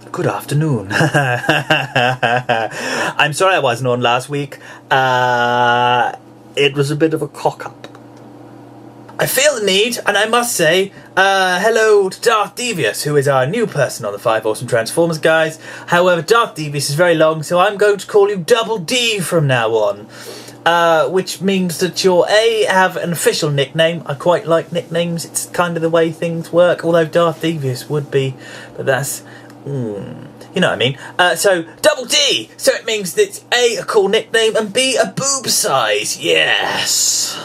Good afternoon. I'm sorry I wasn't on last week. It was a bit of a cock-up. I feel the need, and I must say, hello to Darth Devious, who is our new person on the 5 Awesome Transformers, guys. However, Darth Devious is very long, so I'm going to call you Double D from now on. Which means that you'll have an official nickname. I quite like nicknames. It's kind of the way things work, although Darth Devious would be, but that's... you know what I mean. So, Double D! So it means that it's A, a cool nickname, and B, a boob size. Yes!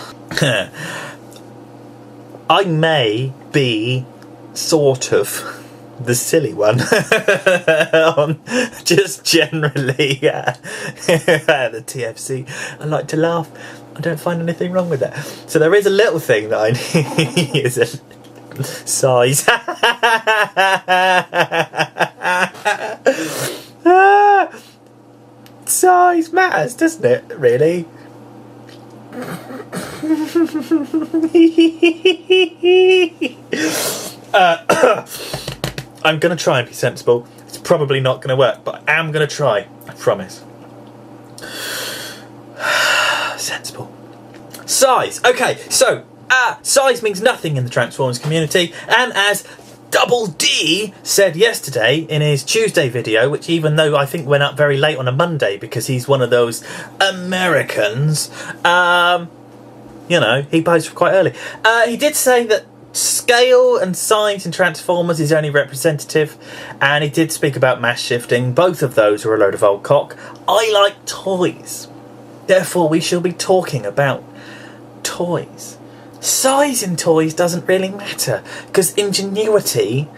I may be sort of the silly one. Just generally, the TFC. I like to laugh. I don't find anything wrong with that. So there is a little thing that I need. Is a size. Size matters, doesn't it, really? I'm going to try and be sensible. It's probably not going to work, but I am going to try. I promise. Sensible. Size. Okay, so size means nothing in the Transformers community, and as Double D said yesterday in his Tuesday video, which even though I think went up very late on a Monday because he's one of those Americans, you know, he posted quite early. He did say that scale and size in Transformers is only representative, and he did speak about mass shifting. Both of those are a load of old cock. I like toys. Therefore, we shall be talking about toys. Size in toys doesn't really matter because ingenuity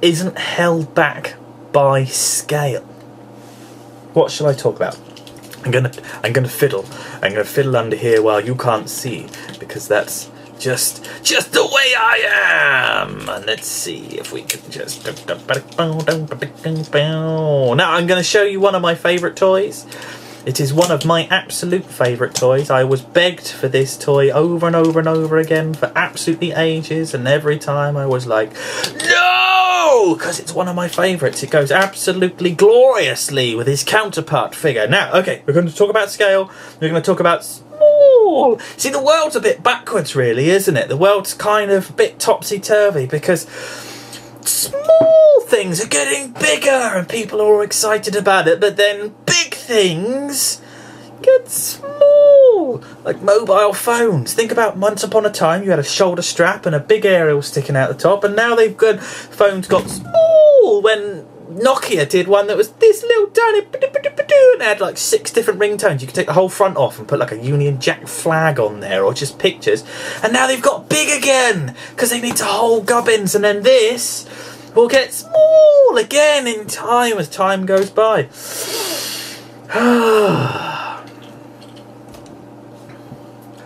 isn't held back by scale. What shall I talk about? I'm gonna fiddle. I'm gonna fiddle under here while you can't see because that's just the way I am. And let's see if we can just. Now I'm gonna show you one of my favourite toys. It is one of my absolute favourite toys. I was begged for this toy over and over and over again for absolutely ages, and every time I was like, no! Because it's one of my favourites. It goes absolutely gloriously with his counterpart figure. Now, okay, we're going to talk about scale. We're going to talk about small. See, the world's a bit backwards, really, isn't it? The world's kind of a bit topsy-turvy because small things are getting bigger and people are all excited about it, but then big things get small, like mobile phones. Think about once upon a time you had a shoulder strap and a big aerial sticking out the top, and now phones got small when Nokia did one that was this little tiny and had like 6 different ringtones. You could take the whole front off and put like a Union Jack flag on there or just pictures, and now they've got big again because they need to hold gubbins, and then this will get small again in time as time goes by.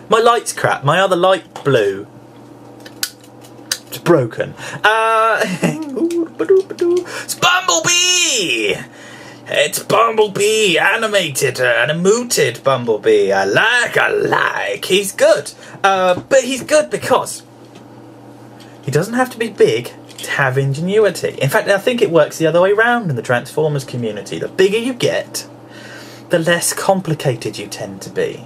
My light's crap. My other light blue. It's broken. It's Bumblebee! It's Bumblebee, animated and mooted Bumblebee. I like. He's good. But he's good because he doesn't have to be big to have ingenuity. In fact, I think it works the other way around in the Transformers community. The bigger you get, the less complicated you tend to be.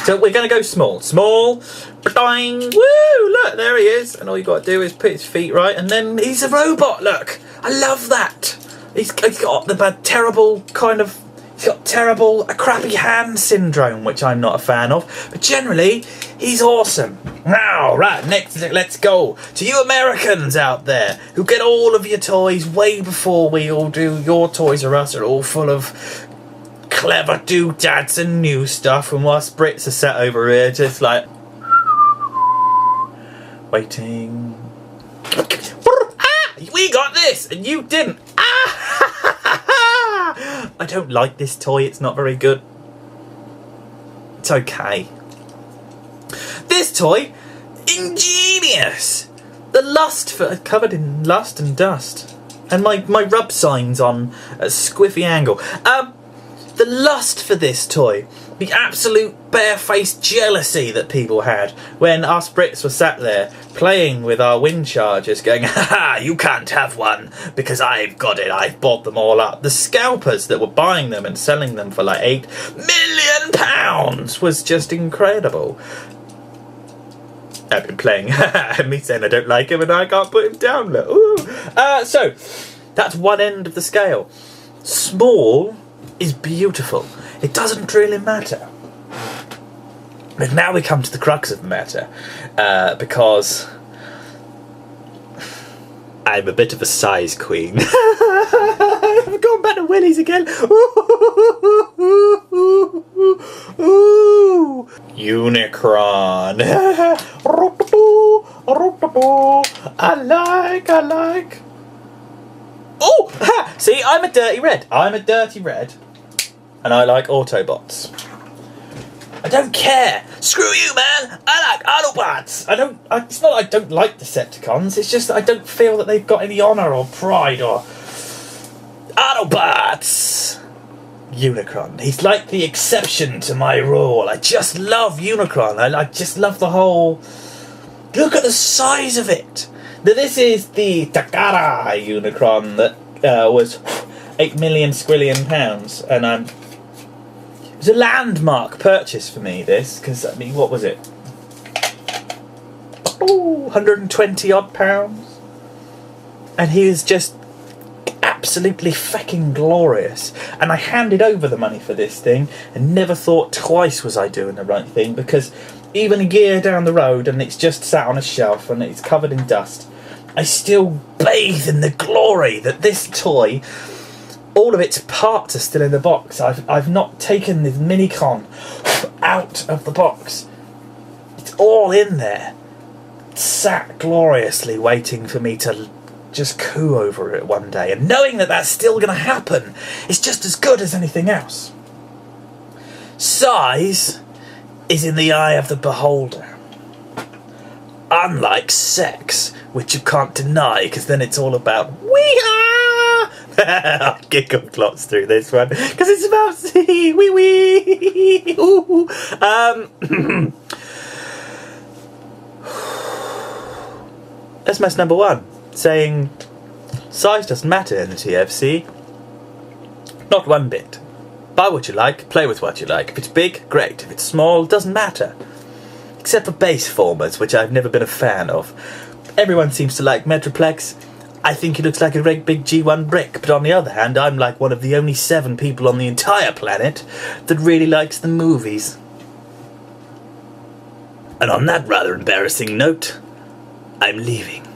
So we're going to go small. Small. Boing. Woo! Look, there he is. And all you got to do is put his feet right, and then he's a robot. Look. I love that. He's got the bad, terrible kind of... He's got terrible, a crappy hand syndrome, which I'm not a fan of. But generally, he's awesome. Now, right, next, let's go to you Americans out there who get all of your toys way before we all do. Your Toys R Us are all full of clever doodads and new stuff, and whilst Brits are sat over here just like waiting. We got this and you didn't. I don't like this toy. It's not very good. It's okay. This toy, ingenious. The lust for covered in lust and dust, and my rub signs on a squiffy angle. The lust for this toy, the absolute barefaced jealousy that people had when us Brits were sat there playing with our wind chargers going, haha, you can't have one because I've got it, I've bought them all up. The scalpers that were buying them and selling them for like £8 million was just incredible. I've been playing, me saying I don't like him and I can't put him down. Look. So, that's one end of the scale. Small is beautiful. It doesn't really matter. But now we come to the crux of the matter, because I'm a bit of a size queen. I'm going back to Willies again. Unicron. I like. Oh, ha! See, I'm a dirty red. And I like Autobots. I don't care. Screw you, man. I like Autobots. It's not that I don't like Decepticons. It's just that I don't feel that they've got any honour or pride or... Autobots. Unicron. He's like the exception to my rule. I just love Unicron. I just love the whole... Look at the size of it. Now, this is the Takara Unicron that was £8 million £squillion, and it was a landmark purchase for me, this, because, I mean, what was it? 120 odd pounds? And he is just absolutely fucking glorious. And I handed over the money for this thing and never thought twice was I doing the right thing, because even a year down the road and it's just sat on a shelf and it's covered in dust, I still bathe in the glory that this toy, all of its parts are still in the box. I've not taken this Minicon out of the box. It's all in there. It's sat gloriously waiting for me to just coo over it one day. And knowing that that's still going to happen is just as good as anything else. Size is in the eye of the beholder. Unlike sex, which you can't deny, because then it's all about wee-ha! I'll giggle lots through this one, because it's about wee-wee! SMS number 1, saying, size doesn't matter in the TFC. Not one bit. Buy what you like, play with what you like. If it's big, great. If it's small, doesn't matter. Except for base formers, which I've never been a fan of. Everyone seems to like Metroplex. I think he looks like a great big G1 brick, but on the other hand, I'm like one of the only 7 people on the entire planet that really likes the movies. And on that rather embarrassing note, I'm leaving.